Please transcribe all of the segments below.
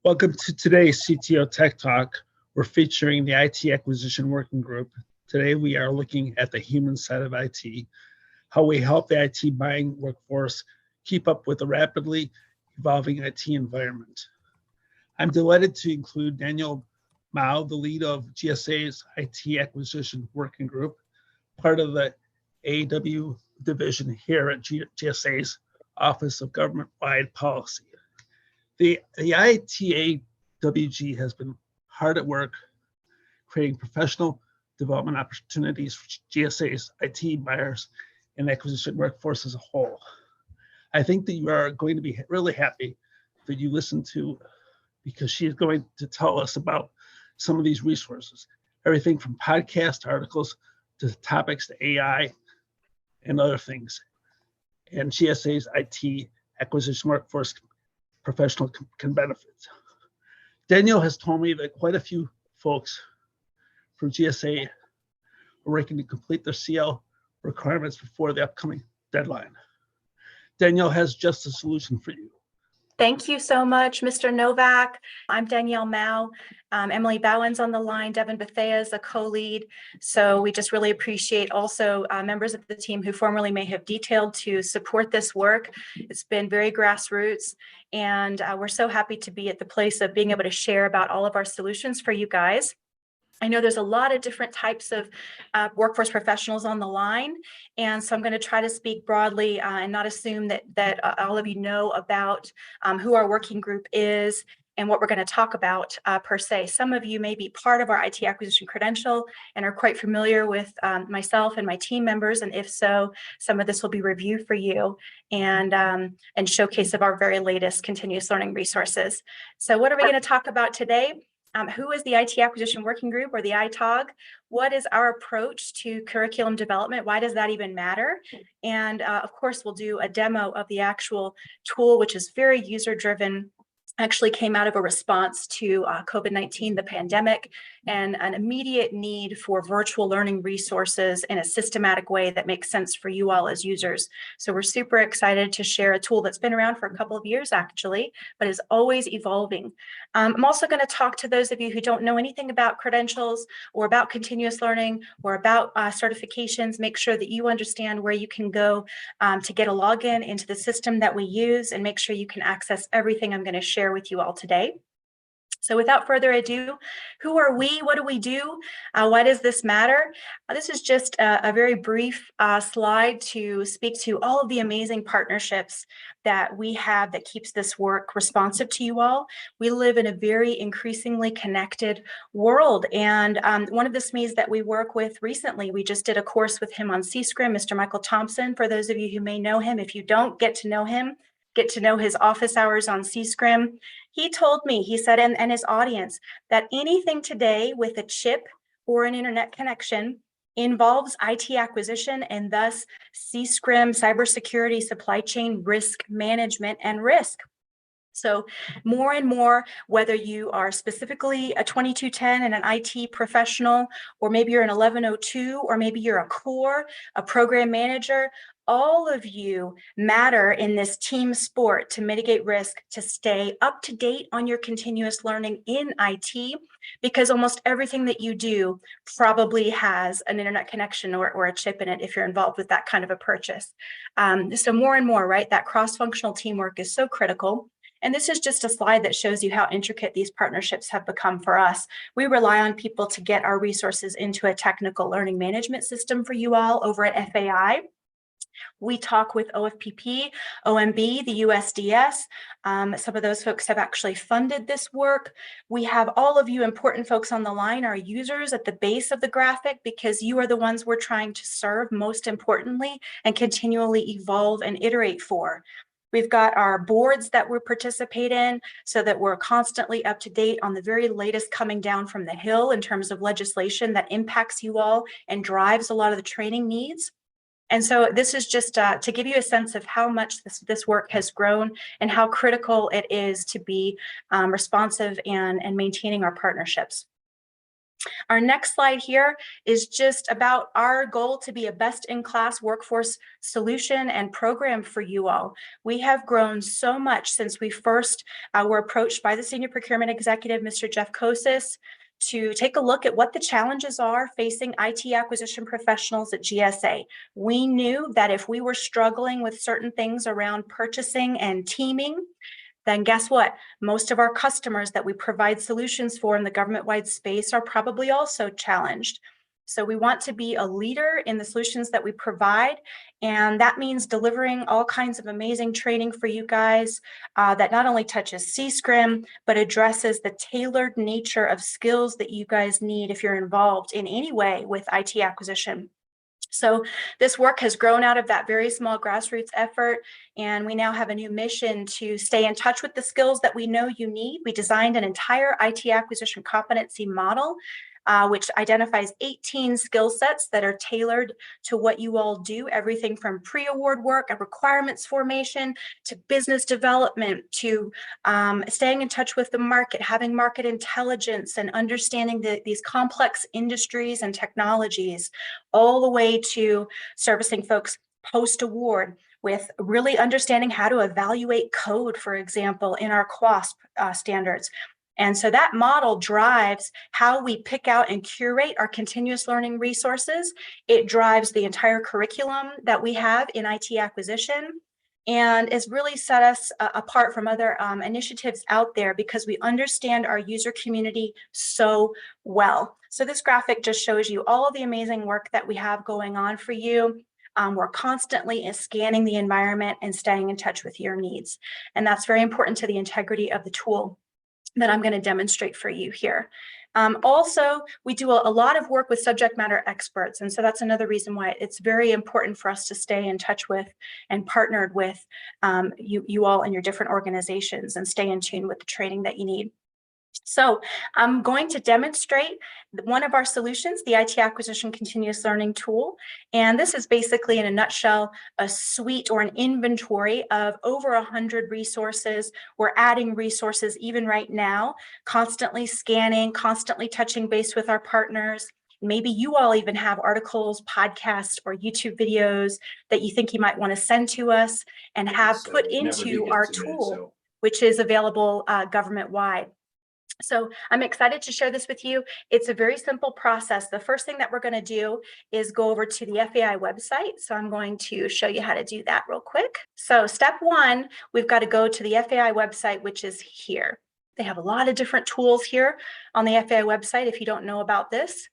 Welcome to today's CTO Tech Talk. We're featuring the IT Acquisition Working Group. Today we are looking at the human side of IT, how we help the IT buying workforce keep up with the rapidly evolving IT environment. I'm delighted to include Daniel Mao, the lead of GSA's IT Acquisition Working Group, part of the AW division here at GSA's Office of Government-Wide Policy. The ITAWG has been hard at work creating professional development opportunities for GSA's IT buyers and acquisition workforce as a whole. I think that you are going to be really happy that you listened to, because she is going to tell us about some of these resources, everything from podcast articles to topics to AI and other things. And GSA's IT acquisition workforce professional can benefit. Daniel has told me that quite a few folks from GSA are working to complete their CL requirements before the upcoming deadline. Daniel has just a solution for you. Thank you so much, Mr. Novak. I'm Danielle Mao. Emily Bowen's on the line. Devin Bethea is a co-lead. So we just really appreciate also members of the team who formerly may have detailed to support this work. It's been very grassroots, and we're so happy to be at the place of being able to share about all of our solutions for you guys. I know there's a lot of different types of workforce professionals on the line, and so I'm going to try to speak broadly and not assume that all of you know about who our working group is and what we're going to talk about per se. Some of you may be part of our IT acquisition credential and are quite familiar with myself and my team members, and if so, some of this will be review for you and showcase of our very latest continuous learning resources. So what are we going to talk about today? Who is the IT Acquisition Working Group, or the ITAWG? What is our approach to curriculum development? Why does that even matter? And of course, we'll do a demo of the actual tool, which is very user-driven. Actually came out of a response to COVID-19, the pandemic, and an immediate need for virtual learning resources in a systematic way that makes sense for you all as users. So we're super excited to share a tool that's been around for a couple of years actually, but is always evolving. I'm also going to talk to those of you who don't know anything about credentials or about continuous learning or about certifications. Make sure that you understand where you can go to get a login into the system that we use, and make sure you can access everything I'm going to share with you all today. So without further ado, who are we? What do we do? Why does this matter? This is just a very brief slide to speak to all of the amazing partnerships that we have that keeps this work responsive to you all. We live in a very increasingly connected world, and one of the SMEs that we work with recently, we just did a course with him on C-Scrim, Mr. Michael Thompson. For those of you who may know him, if you don't get to know him, get to know his office hours on C-Scrim. He told me, he said, and his audience, that anything today with a chip or an internet connection involves IT acquisition, and thus C-Scrim, cybersecurity, supply chain risk management, and risk. So more and more, whether you are specifically a 2210 and an IT professional, or maybe you're an 1102, or maybe you're a core, a program manager, all of you matter in this team sport to mitigate risk, to stay up to date on your continuous learning in IT, because almost everything that you do probably has an internet connection or a chip in it if you're involved with that kind of a purchase. So more and more, right, that cross-functional teamwork is so critical. And this is just a slide that shows you how intricate these partnerships have become for us. We rely on people to get our resources into a technical learning management system for you all over at FAI. We talk with OFPP, OMB, the USDS. Some of those folks have actually funded this work. We have all of you important folks on the line, our users at the base of the graphic, because you are the ones we're trying to serve most importantly and continually evolve and iterate for. We've got our boards that we participate in so that we're constantly up to date on the very latest coming down from the hill in terms of legislation that impacts you all and drives a lot of the training needs. And so this is just to give you a sense of how much this work has grown and how critical it is to be responsive and maintaining our partnerships. Our next slide here is just about our goal to be a best-in-class workforce solution and program for you all. We have grown so much since we first were approached by the Senior Procurement Executive, Mr. Jeff Kosis, to take a look at what the challenges are facing IT acquisition professionals at GSA. We knew that if we were struggling with certain things around purchasing and teaming, then guess what? Most of our customers that we provide solutions for in the government-wide space are probably also challenged. So we want to be a leader in the solutions that we provide, and that means delivering all kinds of amazing training for you guys that not only touches CSCRM, but addresses the tailored nature of skills that you guys need if you're involved in any way with IT acquisition. So this work has grown out of that very small grassroots effort, and we now have a new mission to stay in touch with the skills that we know you need. We designed an entire IT acquisition competency model, which identifies 18 skill sets that are tailored to what you all do, everything from pre-award work and requirements formation to business development to staying in touch with the market, having market intelligence and understanding these complex industries and technologies, all the way to servicing folks post-award with really understanding how to evaluate code, for example, in our QASP standards. And so that model drives how we pick out and curate our continuous learning resources. It drives the entire curriculum that we have in IT acquisition, and has really set us apart from other initiatives out there because we understand our user community so well. So this graphic just shows you all of the amazing work that we have going on for you. We're constantly scanning the environment and staying in touch with your needs. And that's very important to the integrity of the tool that I'm going to demonstrate for you here. Also, we do a lot of work with subject matter experts, and so that's another reason why it's very important for us to stay in touch with and partnered with you all and your different organizations and stay in tune with the training that you need. So I'm going to demonstrate one of our solutions, the IT Acquisition Continuous Learning Tool. And this is basically, in a nutshell, a suite or an inventory of over 100 resources. We're adding resources even right now, constantly scanning, constantly touching base with our partners. Maybe you all even have articles, podcasts, or YouTube videos that you think you might want to send to us and have put into our tool, which is available government-wide. So I'm excited to share this with you. It's a very simple process. The first thing that we're going to do is go over to the FAI website. So I'm going to show you how to do that real quick. So step one, we've got to go to the FAI website, which is here. They have a lot of different tools here on the FAI website if you don't know about this.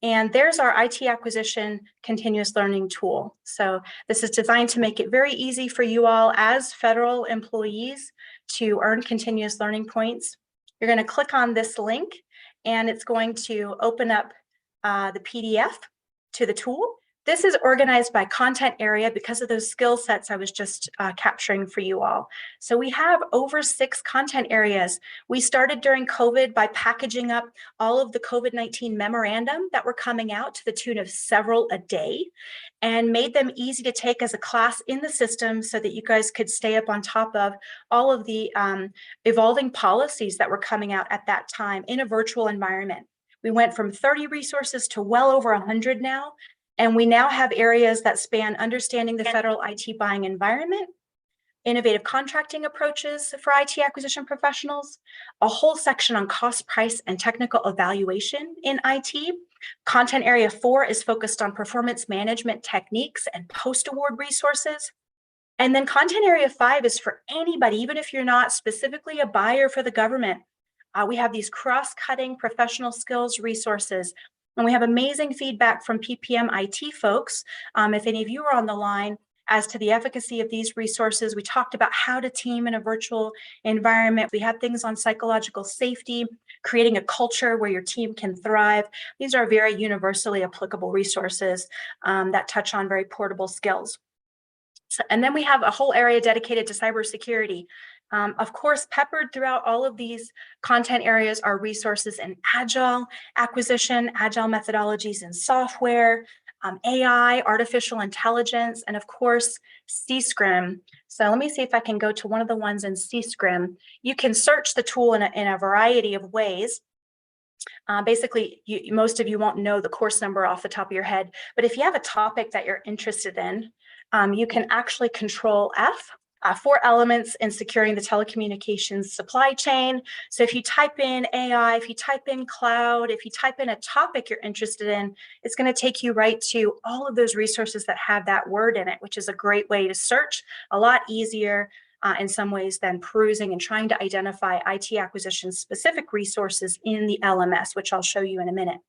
And there's our IT acquisition continuous learning tool. So this is designed to make it very easy for you all as federal employees to earn continuous learning points. You're going to click on this link, and it's going to open up the PDF to the tool. This is organized by content area because of those skill sets I was just capturing for you all. So we have over 6 content areas. We started during COVID by packaging up all of the COVID-19 memorandum that were coming out to the tune of several a day and made them easy to take as a class in the system so that you guys could stay up on top of all of the evolving policies that were coming out at that time in a virtual environment. We went from 30 resources to well over 100 now. And we now have areas that span understanding the federal IT buying environment, innovative contracting approaches for IT acquisition professionals, a whole section on cost, price, and technical evaluation in IT. Content area 4 is focused on performance management techniques and post-award resources. And then content area 5 is for anybody, even if you're not specifically a buyer for the government. We have these cross-cutting professional skills resources. And we have amazing feedback from PPM IT folks. If any of you are on the line, as to the efficacy of these resources. We talked about how to team in a virtual environment. We had things on psychological safety, creating a culture where your team can thrive. These are very universally applicable resources that touch on very portable skills. And then we have a whole area dedicated to cybersecurity. Of course, peppered throughout all of these content areas are resources in agile acquisition, agile methodologies in software, AI, artificial intelligence, and of course, CSCRM. So let me see if I can go to one of the ones in CSCRM. You can search the tool in a variety of ways. Basically, most of you won't know the course number off the top of your head, but if you have a topic that you're interested in, you can actually control F. 4 elements in securing the telecommunications supply chain. So if you type in AI, if you type in cloud, if you type in a topic you're interested in, it's going to take you right to all of those resources that have that word in it, which is a great way to search, a lot easier in some ways than perusing and trying to identify IT acquisition specific resources in the LMS, which I'll show you in a minute.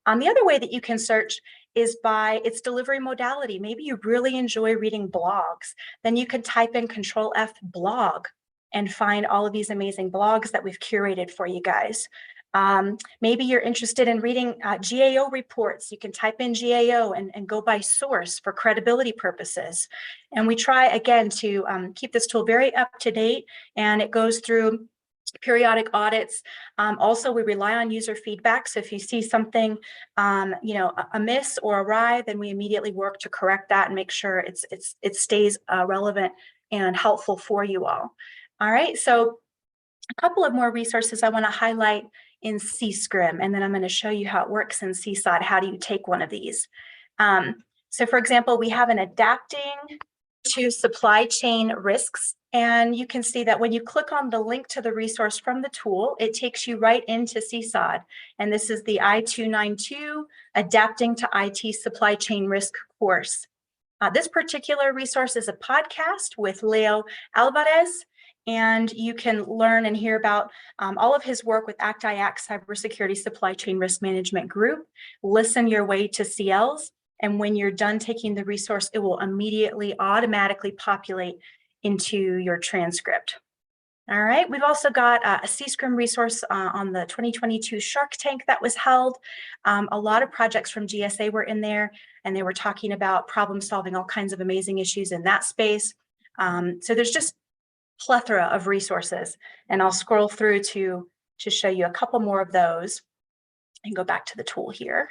The other way that you can search is by its delivery modality. Maybe you really enjoy reading blogs. Then you can type in Control F blog and find all of these amazing blogs that we've curated for you guys. Maybe you're interested in reading GAO reports. You can type in GAO and go by source for credibility purposes. And we try, again, to keep this tool very up to date, and it goes through periodic audits. Also, we rely on user feedback. So if you see something, amiss or awry, then we immediately work to correct that and make sure it stays relevant and helpful for you all. All right, so a couple of more resources I want to highlight in CSCRIM, and then I'm going to show you how it works in CSOD. How do you take one of these? So for example, we have an adapting to supply chain risks. And you can see that when you click on the link to the resource from the tool, it takes you right into CSOD. And this is the I-292 Adapting to IT Supply Chain Risk course. This particular resource is a podcast with Leo Alvarez, and you can learn and hear about all of his work with ITAWG Cybersecurity Supply Chain Risk Management Group. Listen your way to CLs. And when you're done taking the resource, it will immediately automatically populate into your transcript. All right, we've also got a CSCRIM resource on the 2022 Shark Tank that was held. A lot of projects from GSA were in there, and they were talking about problem solving all kinds of amazing issues in that space. So there's just plethora of resources, and I'll scroll through to show you a couple more of those and go back to the tool here.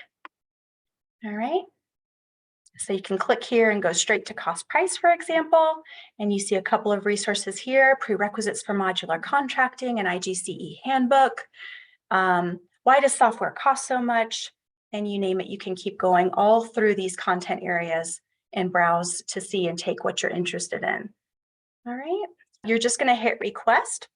All right. So you can click here and go straight to cost price, for example, and you see a couple of resources here: prerequisites for modular contracting and IGCE handbook. Why does software cost so much? And you name it, you can keep going all through these content areas and browse to see and take what you're interested in. All right, you're just going to hit request,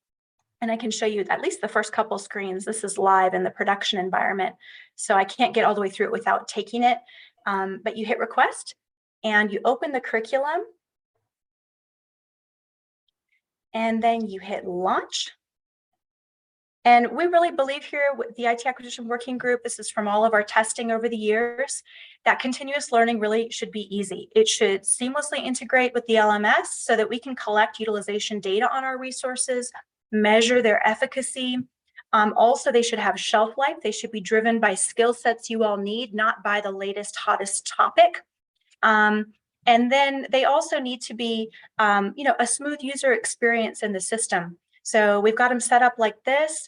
and I can show you at least the first couple screens. This is live in the production environment, so I can't get all the way through it without taking it. But you hit request and you open the curriculum, and then you hit launch. And we really believe here with the IT Acquisition Working Group, this is from all of our testing over the years, that continuous learning really should be easy. It should seamlessly integrate with the LMS so that we can collect utilization data on our resources, measure their efficacy. Also, they should have shelf life. They should be driven by skill sets you all need, not by the latest, hottest topic. And then they also need to be, a smooth user experience in the system. So we've got them set up like this.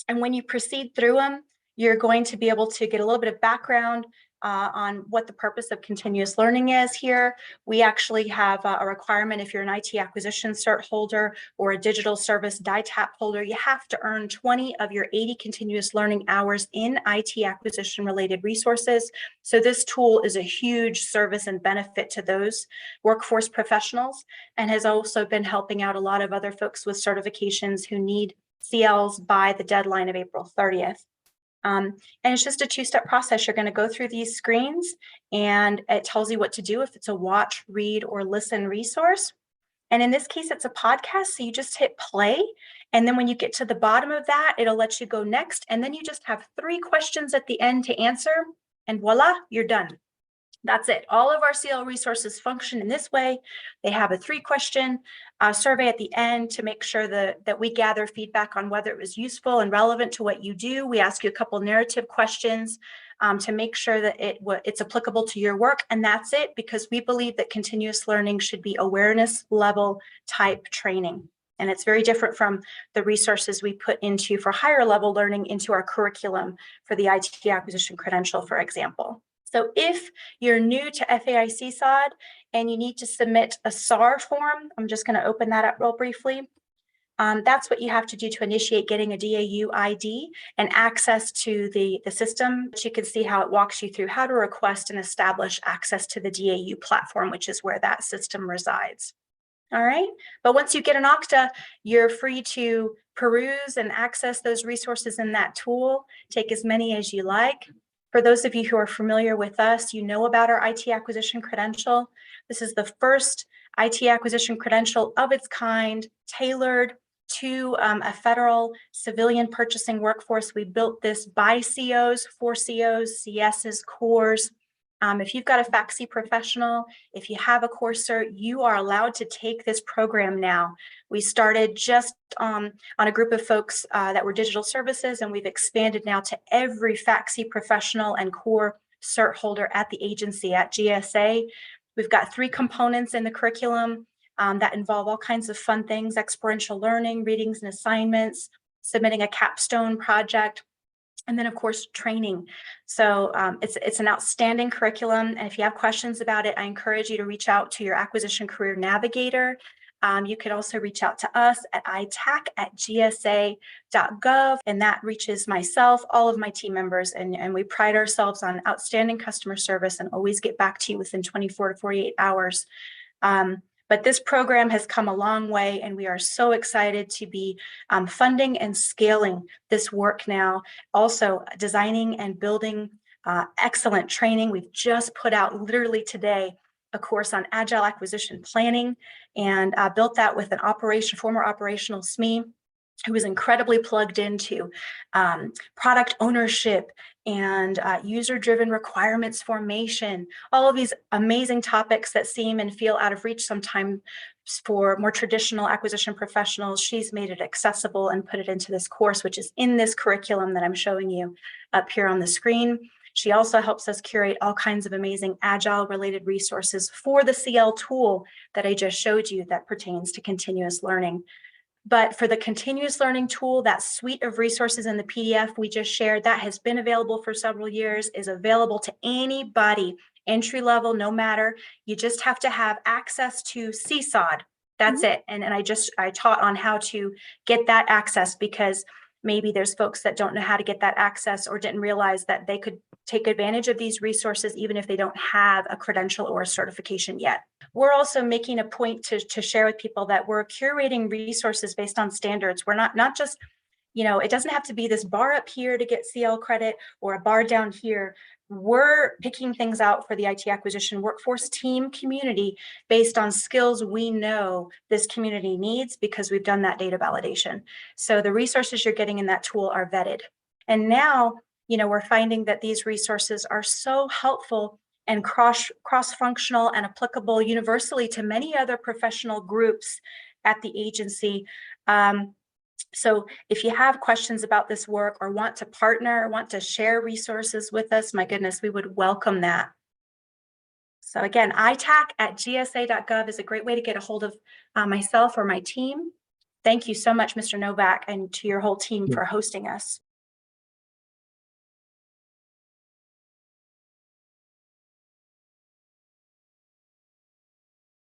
And when you proceed through them, you're going to be able to get a little bit of background on what the purpose of continuous learning is here. We actually have a requirement: if you're an IT acquisition cert holder or a digital service DITAP holder, you have to earn 20 of your 80 continuous learning hours in IT acquisition related resources. So this tool is a huge service and benefit to those workforce professionals, and has also been helping out a lot of other folks with certifications who need CLs by the deadline of April 30th. And it's just a two-step process. You're going to go through these screens, and it tells you what to do if it's a watch, read, or listen resource. And in this case, it's a podcast, so you just hit play. And then when you get to the bottom of that, it'll let you go next. And then you just have 3 questions at the end to answer, and voila, you're done. That's it. All of our CL resources function in this way. They have a 3-question survey at the end to make sure that we gather feedback on whether it was useful and relevant to what you do. We ask you a couple narrative questions to make sure that it's applicable to your work. And that's it, because we believe that continuous learning should be awareness level type training. And it's very different from the resources we put into for higher level learning into our curriculum for the IT acquisition credential, for example. So if you're new to FAI CSOD and you need to submit a SAR form, I'm just going to open that up real briefly. That's what you have to do to initiate getting a DAU ID and access to the system. You can see how it walks you through how to request and establish access to the DAU platform, which is where that system resides. All right, but once you get an Okta, you're free to peruse and access those resources in that tool. Take as many as you like. For those of you who are familiar with us, you know about our IT acquisition credential. This is the first IT acquisition credential of its kind, tailored to a federal civilian purchasing workforce. We built this by COs, for COs, CSs, cores. If you've got a FACSI professional, if you have a core cert, you are allowed to take this program now. We started just on a group of folks that were digital services, and we've expanded now to every FACSI professional and core cert holder at the agency, at GSA. We've got 3 components in the curriculum that involve all kinds of fun things: experiential learning, readings and assignments, submitting a capstone project, and then, of course, training. So it's an outstanding curriculum. And if you have questions about it, I encourage you to reach out to your Acquisition Career Navigator. You can also reach out to us at ITAWG@gsa.gov, and that reaches myself, all of my team members, and we pride ourselves on outstanding customer service and always get back to you within 24 to 48 hours. But this program has come a long way, and we are so excited to be funding and scaling this work now. Also designing and building excellent training. We've just put out literally today a course on agile acquisition planning, and built that with an former operational SME who was incredibly plugged into product ownership and user-driven requirements formation, all of these amazing topics that seem and feel out of reach sometimes for more traditional acquisition professionals. She's made it accessible and put it into this course, which is in this curriculum that I'm showing you up here on the screen. She also helps us curate all kinds of amazing agile-related resources for the CL tool that I just showed you that pertains to continuous learning. But for the continuous learning tool, that suite of resources in the PDF we just shared, that has been available for several years, is available to anybody, entry level, no matter. You just have to have access to CSOD. That's it. And I taught on how to get that access, because maybe there's folks that don't know how to get that access or didn't realize that they could take advantage of these resources even if they don't have a credential or a certification yet. We're also making a point to share with people that we're curating resources based on standards. We're not just, it doesn't have to be this bar up here to get CL credit or a bar down here. We're picking things out for the IT acquisition workforce team community based on skills we know this community needs, because we've done that data validation. So the resources you're getting in that tool are vetted. And now, we're finding that these resources are so helpful and cross-functional and applicable universally to many other professional groups at the agency. So if you have questions about this work or want to partner, want to share resources with us, my goodness, we would welcome that. So again, ITAC@gsa.gov is a great way to get a hold of myself or my team. Thank you so much, Mr. Novak, and to your whole team for hosting us.